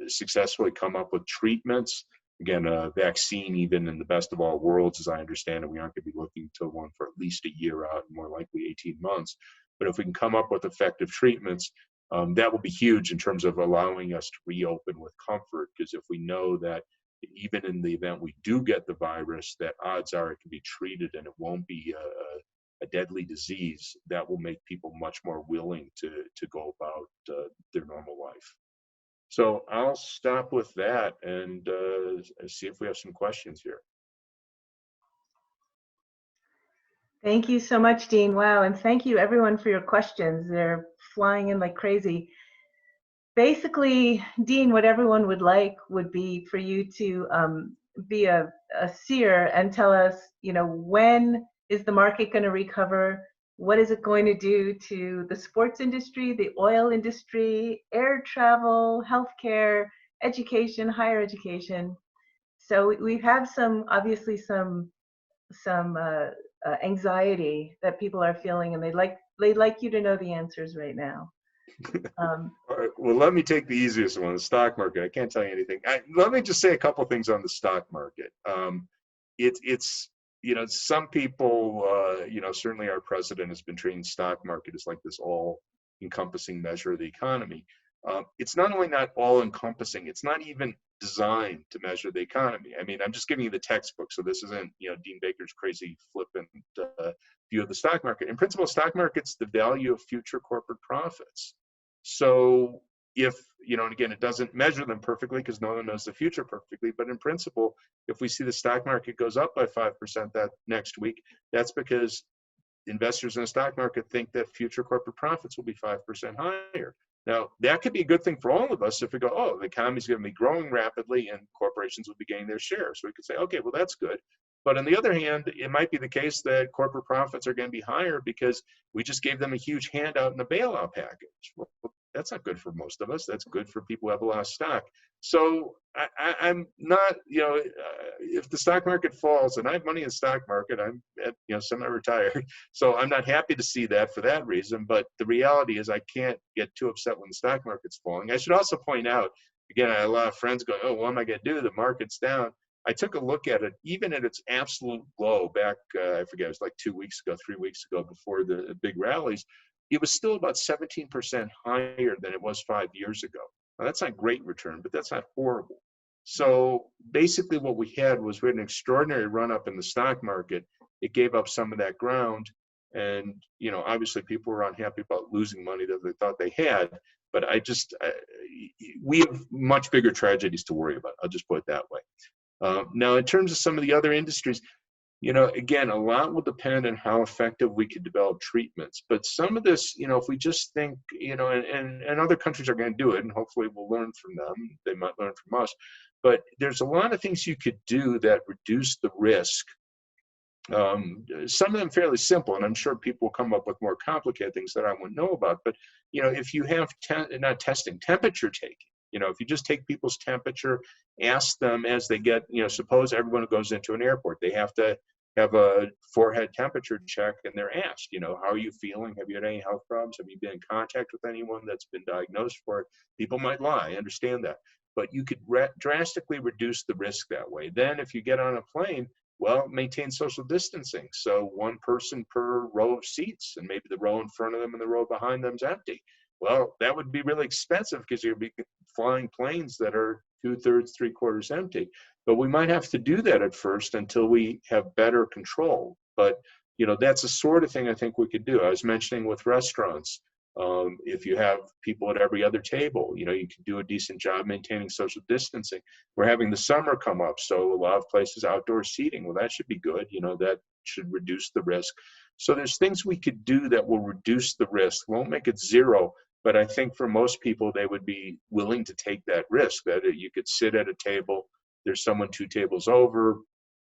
successfully come up with treatments, again, a vaccine, even in the best of all worlds, as I understand it, we aren't going to be looking to one for at least a year out, more likely 18 months. But if we can come up with effective treatments, that will be huge in terms of allowing us to reopen with comfort. Because if we know that even in the event we do get the virus, that odds are it can be treated and it won't be a deadly disease, that will make people much more willing to go about their normal life. So I'll stop with that and see if we have some questions here. Thank you so much, Dean. Wow, and thank you everyone for your questions. They're flying in like crazy. Basically, Dean, what everyone would like would be for you to be a seer and tell us, when is the market going to recover? What is it going to do to the sports industry, the oil industry, air travel, healthcare, education, higher education? So we have obviously some anxiety that people are feeling, and they'd like you to know the answers right now. All right, well, let me take the easiest one, the stock market. I can't tell you anything. Let me just say a couple things on the stock market. It's some people, certainly our president has been treating stock market as like this all-encompassing measure of the economy. It's not only not all encompassing, it's not even designed to measure the economy. I mean, I'm just giving you the textbook, so this isn't, you know, Dean Baker's crazy flippant view of the stock market. In principle, stock market's the value of future corporate profits. So if, you know, and again, it doesn't measure them perfectly because no one knows the future perfectly, but in principle, if we see the stock market goes up by 5% that next week, that's because investors in the stock market think that future corporate profits will be 5% higher. Now, that could be a good thing for all of us if we go, oh, the economy is going to be growing rapidly and corporations will be gaining their share. So we could say, okay, well, that's good. But on the other hand, it might be the case that corporate profits are going to be higher because we just gave them a huge handout in the bailout package. Well, that's not good for most of us. That's good for people who have a lot of stock. So I'm not, you know, if the stock market falls, and I have money in the stock market, I'm at, you know, semi-retired, so I'm not happy to see that for that reason. But the reality is I can't get too upset when the stock market's falling. I should also point out, again, I had a lot of friends going, oh, what am I going to do? The market's down. I took a look at it, even at its absolute low back, I forget, it was like 2 weeks ago, 3 weeks ago before the big rallies. It was still about 17% higher than it was 5 years ago. Now, that's not great return, but that's not horrible. So basically what we had an extraordinary run up in the stock market. It gave up some of that ground. And, you know, obviously people were unhappy about losing money that they thought they had. But we have much bigger tragedies to worry about. I'll just put it that way. Now, in terms of some of the other industries, you know, again, a lot will depend on how effective we can develop treatments. But some of this, you know, if we just think, you know, and other countries are going to do it, and hopefully we'll learn from them. They might learn from us. But there's a lot of things you could do that reduce the risk. Some of them fairly simple, and I'm sure people will come up with more complicated things that I wouldn't know about. But, you know, if you have not testing, temperature taking, you know, if you just take people's temperature, ask them as they get, you know, suppose everyone who goes into an airport, they have to have a forehead temperature check, and they're asked, you know, how are you feeling? Have you had any health problems? Have you been in contact with anyone that's been diagnosed for it? People might lie, I understand that. But you could drastically reduce the risk that way. Then if you get on a plane, well, maintain social distancing. So one person per row of seats, and maybe the row in front of them and the row behind them is empty. Well, that would be really expensive because you'd be flying planes that are 2/3, 3/4 empty. But we might have to do that at first until we have better control. But, you know, that's the sort of thing I think we could do. I was mentioning with restaurants, if you have people at every other table, you know, you can do a decent job maintaining social distancing. We're having the summer come up, so a lot of places outdoor seating. Well, that should be good. You know, that should reduce the risk. So there's things we could do that will reduce the risk. Won't make it zero, but I think for most people, they would be willing to take that risk, that you could sit at a table, there's someone 2 tables over,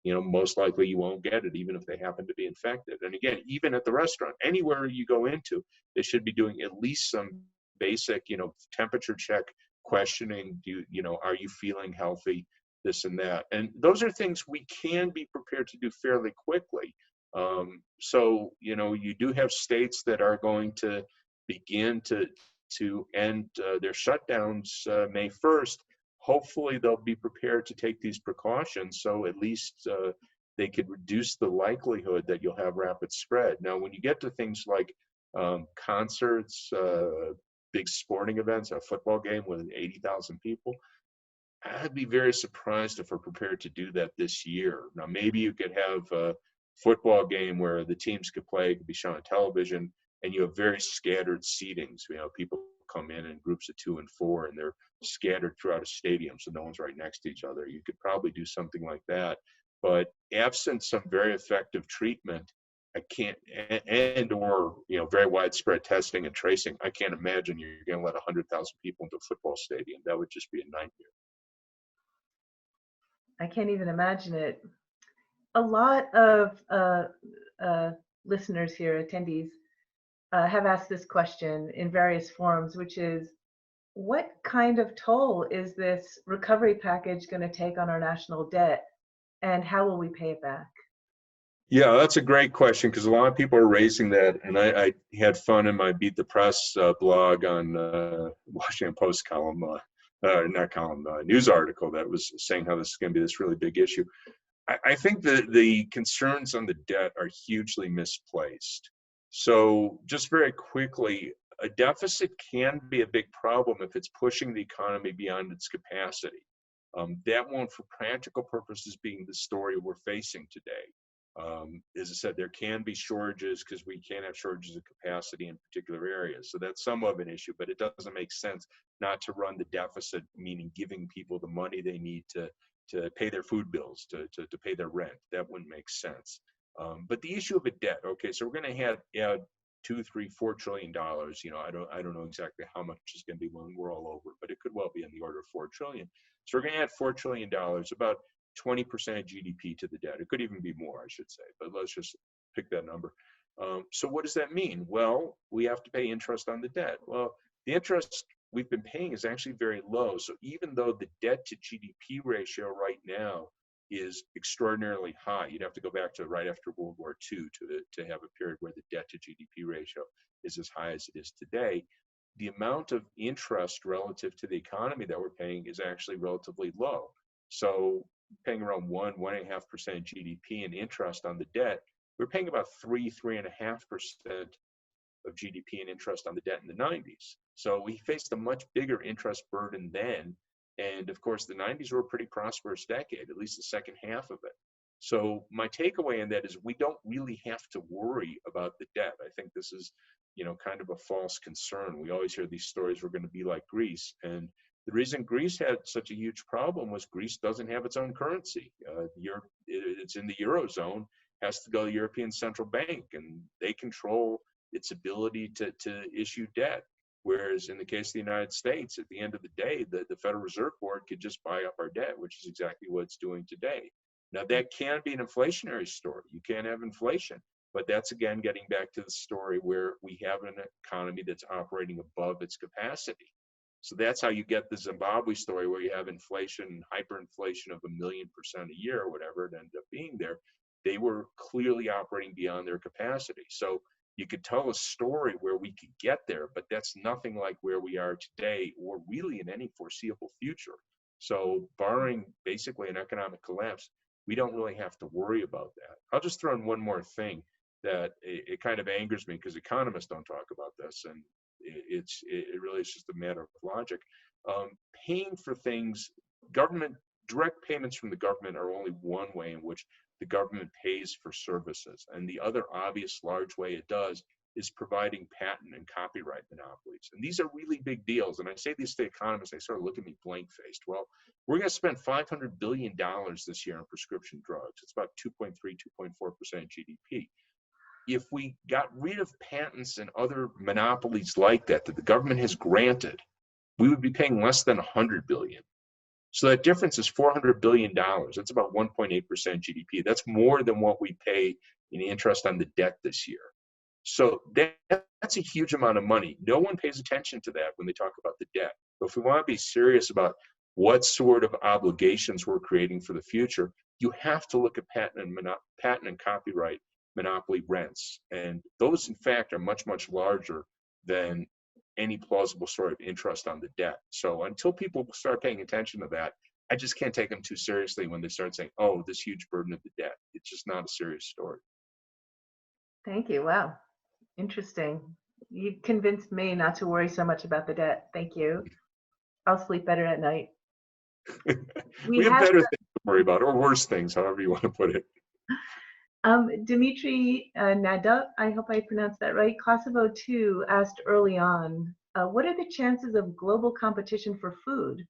you know, most likely you won't get it, even if they happen to be infected. And again, even at the restaurant, anywhere you go into, they should be doing at least some basic, you know, temperature check questioning. You know, are you feeling healthy? This and that. And those are things we can be prepared to do fairly quickly. So, you know, you do have states that are going to begin to end their shutdowns May 1st. Hopefully they'll be prepared to take these precautions, so at least they could reduce the likelihood that you'll have rapid spread. Now, when you get to things like concerts, big sporting events, a football game with 80,000 people, I'd be very surprised if we're prepared to do that this year. Now, maybe you could have a football game where the teams could play, could be shown on television, and you have very scattered seatings. You know, people come in groups of 2 and 4, and they're scattered throughout a stadium, so no one's right next to each other. You could probably do something like that. But absent some very effective treatment, I can't, or, you know, very widespread testing and tracing, I can't imagine you're going to let 100,000 people into a football stadium. That would just be a nightmare. I can't even imagine it. A lot of listeners here, attendees, have asked this question in various forms, which is, what kind of toll is this recovery package going to take on our national debt, and how will we pay it back? Yeah, that's a great question, because a lot of people are raising that, and I had fun in my Beat the Press blog on Washington Post column, news article that was saying how this is going to be this really big issue. I think the concerns on the debt are hugely misplaced. So just very quickly, a deficit can be a big problem if it's pushing the economy beyond its capacity. That won't, for practical purposes, being the story we're facing today. As I said, there can be shortages because we can have shortages of capacity in particular areas. So that's somewhat of an issue, but it doesn't make sense not to run the deficit, meaning giving people the money they need to pay their food bills, to pay their rent. That wouldn't make sense. But the issue of a debt, okay, so we're going to add $2, $3, $4 trillion. I don't know exactly how much is going to be when we're all over, but it could well be in the order of $4 trillion. So we're going to add $4 trillion, about 20% of GDP to the debt. It could even be more, I should say, but let's just pick that number. So what does that mean? Well, we have to pay interest on the debt. Well, the interest we've been paying is actually very low. So even though the debt to GDP ratio right now is extraordinarily high, you'd have to go back to right after World War II to have a period where the debt to GDP ratio is as high as it is today. The amount of interest relative to the economy that we're paying is actually relatively low. So paying around 1.5% GDP in interest on the debt, we're paying about 3.5% of GDP in interest on the debt in the 90s. So we faced a much bigger interest burden then. And of course, the 90s were a pretty prosperous decade, at least the second half of it. So my takeaway in that is we don't really have to worry about the debt. I think this is, kind of a false concern. We always hear these stories, we're going to be like Greece. And the reason Greece had such a huge problem was Greece doesn't have its own currency. It's in the Eurozone, has to go to the European Central Bank, and they control its ability to issue debt. Whereas in the case of the United States, at the end of the day, the Federal Reserve Board could just buy up our debt, which is exactly what it's doing today. Now, that can be an inflationary story. You can have inflation, but that's, again, getting back to the story where we have an economy that's operating above its capacity. So that's how you get the Zimbabwe story where you have inflation, hyperinflation of 1,000,000% a year, or whatever it ended up being there. They were clearly operating beyond their capacity. So you could tell a story where we could get there, but that's nothing like where we are today or really in any foreseeable future. So barring basically an economic collapse, we don't really have to worry about that. I'll just throw in one more thing that it kind of angers me because economists don't talk about this, and it really is just a matter of logic. Paying for things, direct payments from the government are only one way in which the government pays for services. And the other obvious large way it does is providing patent and copyright monopolies. And these are really big deals. And I say these to economists, they sort of look at me blank-faced. Well, we're going to spend $500 billion this year on prescription drugs. It's about 2.3, 2.4% GDP. If we got rid of patents and other monopolies like that the government has granted, we would be paying less than $100 billion. So that difference is $400 billion. That's about 1.8% GDP. That's more than what we pay in interest on the debt this year. So that's a huge amount of money. No one pays attention to that when they talk about the debt. But if we want to be serious about what sort of obligations we're creating for the future, you have to look at patent and copyright monopoly rents. And those, in fact, are much, much larger than any plausible sort of interest on the debt. So until people start paying attention to that, I just can't take them too seriously when they start saying, oh, this huge burden of the debt. It's just not a serious story. Thank you. Wow. Interesting. You convinced me not to worry so much about the debt. Thank you. I'll sleep better at night. We have better things to worry about, or worse things, however you want to put it. Dmitry Nada, I hope I pronounced that right, Kosovo 2 asked early on, what are the chances of global competition for food?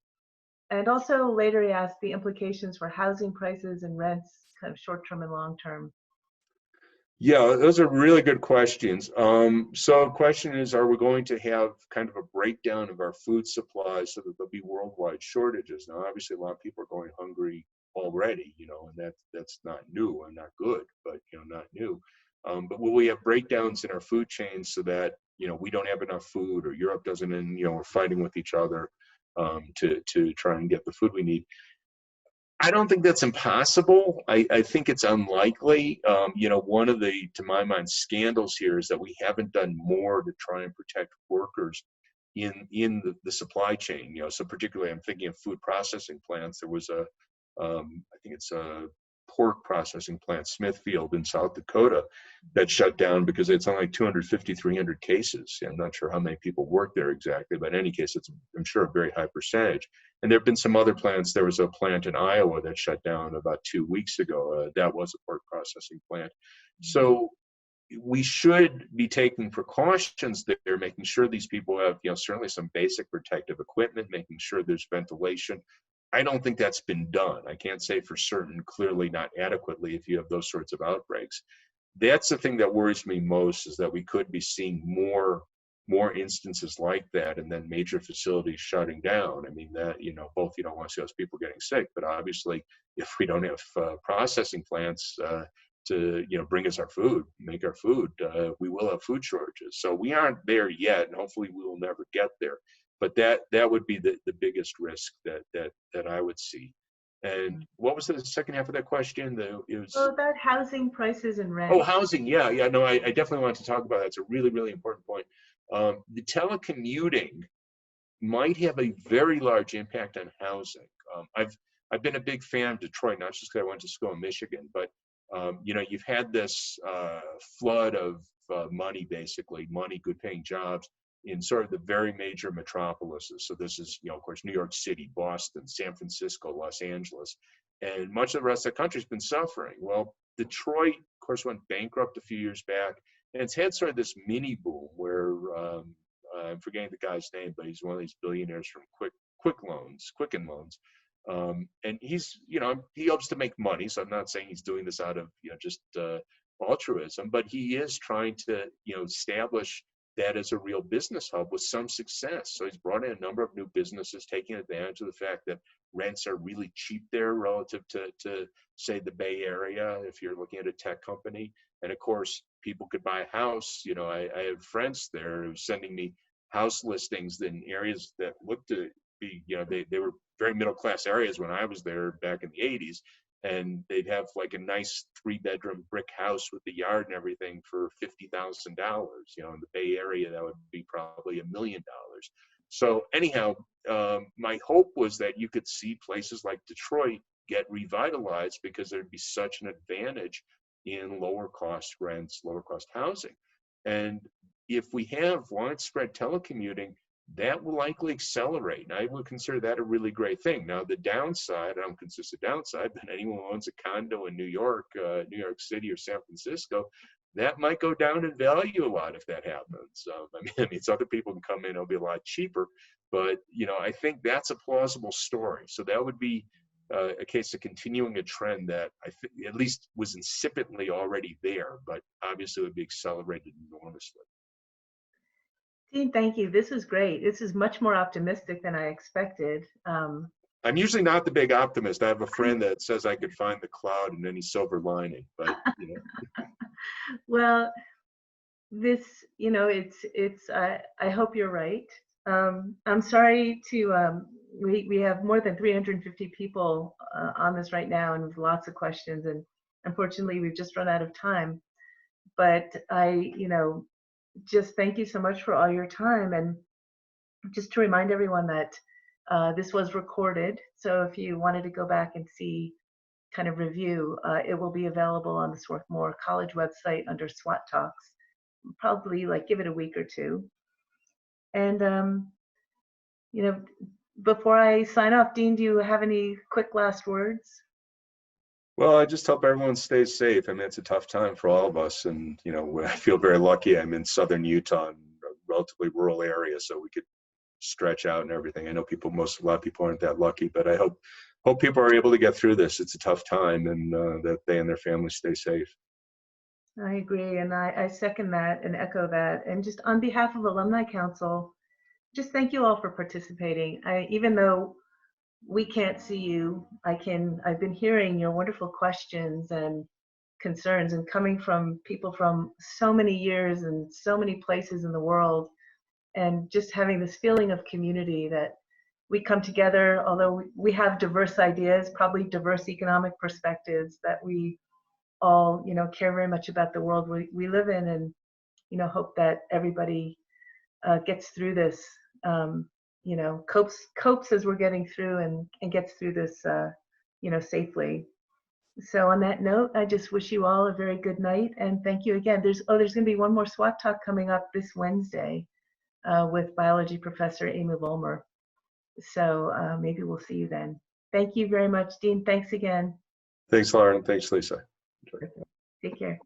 And also later he asked the implications for housing prices and rents, kind of short-term and long-term. Yeah, those are really good questions. So the question is, are we going to have kind of a breakdown of our food supply so that there'll be worldwide shortages? Now, obviously, a lot of people are going hungry already, and that's not new and not good, but, not new. But will we have breakdowns in our food chains so that, we don't have enough food, or Europe doesn't, and, we're fighting with each other to try and get the food we need? I don't think that's impossible. I think it's unlikely. One of the, to my mind, scandals here is that we haven't done more to try and protect workers in the supply chain. So particularly, I'm thinking of food processing plants. There was I think it's a pork processing plant, Smithfield in South Dakota, that shut down because it's only like 250, 300 cases. I'm not sure how many people work there exactly, but in any case, it's, I'm sure, a very high percentage. And there have been some other plants. There was a plant in Iowa that shut down about 2 weeks ago. That was a pork processing plant. So we should be taking precautions there, making sure these people have, certainly some basic protective equipment, making sure there's ventilation. I don't think that's been done. I can't say for certain, clearly not adequately, if you have those sorts of outbreaks. That's the thing that worries me most, is that we could be seeing more instances like that, and then major facilities shutting down. I mean, that, both you don't want to see those people getting sick, but obviously if we don't have processing plants to bring us our food, make our food, we will have food shortages. So we aren't there yet, and hopefully we will never get there. But that would be the biggest risk that I would see. And what was the second half of that question? About housing prices and rent. Oh, housing. Yeah. No, I definitely want to talk about that. It's a really, really important point. The telecommuting might have a very large impact on housing. I've been a big fan of Detroit, not just because I went to school in Michigan, but you've had this flood of money, basically good paying jobs in sort of the very major metropolises. So this is, of course, New York City, Boston, San Francisco, Los Angeles, and much of the rest of the country's been suffering. Well, Detroit, of course, went bankrupt a few years back, and it's had sort of this mini boom where I'm forgetting the guy's name, but he's one of these billionaires from Quicken Loans. And he's, he hopes to make money. So I'm not saying he's doing this out of, just altruism, but he is trying to, establish that as a real business hub with some success. So he's brought in a number of new businesses, taking advantage of the fact that rents are really cheap there relative to say the Bay Area, if you're looking at a tech company. And of course, people could buy a house. I have friends there who are sending me house listings in areas that look to be, they were very middle-class areas when I was there back in the 80s. And they'd have like a nice 3-bedroom brick house with the yard and everything for $50,000. In the Bay Area, that would be probably $1 million. So anyhow, my hope was that you could see places like Detroit get revitalized, because there'd be such an advantage in lower cost rents, lower cost housing. And if we have widespread telecommuting, that will likely accelerate. And I would consider that a really great thing. Now, the downside, I don't consider the downside, but anyone who owns a condo in New York City or San Francisco, that might go down in value a lot if that happens. I mean, it's other people can come in, it'll be a lot cheaper. But, I think that's a plausible story. So that would be a case of continuing a trend that I think at least was insipidly already there, but obviously would be accelerated enormously. Dean, thank you. This is great. This is much more optimistic than I expected. I'm usually not the big optimist. I have a friend that says I could find the cloud in any silver lining, but Well, this, I hope you're right. I'm sorry to, we have more than 350 people on this right now, and with lots of questions, and unfortunately we've just run out of time. But I, just thank you so much for all your time. And just to remind everyone that this was recorded. So if you wanted to go back and see, kind of review, it will be available on the Swarthmore College website under SWAT Talks. Probably give it a week or two. And, before I sign off, Dean, do you have any quick last words? Well, I just hope everyone stays safe. I mean, it's a tough time for all of us. And, I feel very lucky. I'm in southern Utah, in a relatively rural area, so we could stretch out and everything. I know a lot of people aren't that lucky, but I hope people are able to get through this. It's a tough time, and that they and their families stay safe. I agree. And I second that and echo that. And just on behalf of Alumni Council, just thank you all for participating. Even though we can't see you, I've been hearing your wonderful questions and concerns, and coming from people from so many years and so many places in the world, and just having this feeling of community, that we come together, although we have diverse ideas, probably diverse economic perspectives, that we all, care very much about the world we live in, and, hope that everybody gets through this, copes as we're getting through, and gets through this, safely. So on that note, I just wish you all a very good night, and thank you again. There's going to be one more SWAT Talk coming up this Wednesday with biology professor Amy Vollmer. So maybe we'll see you then. Thank you very much, Dean. Thanks again. Thanks, Lauren. Thanks, Lisa. Take care.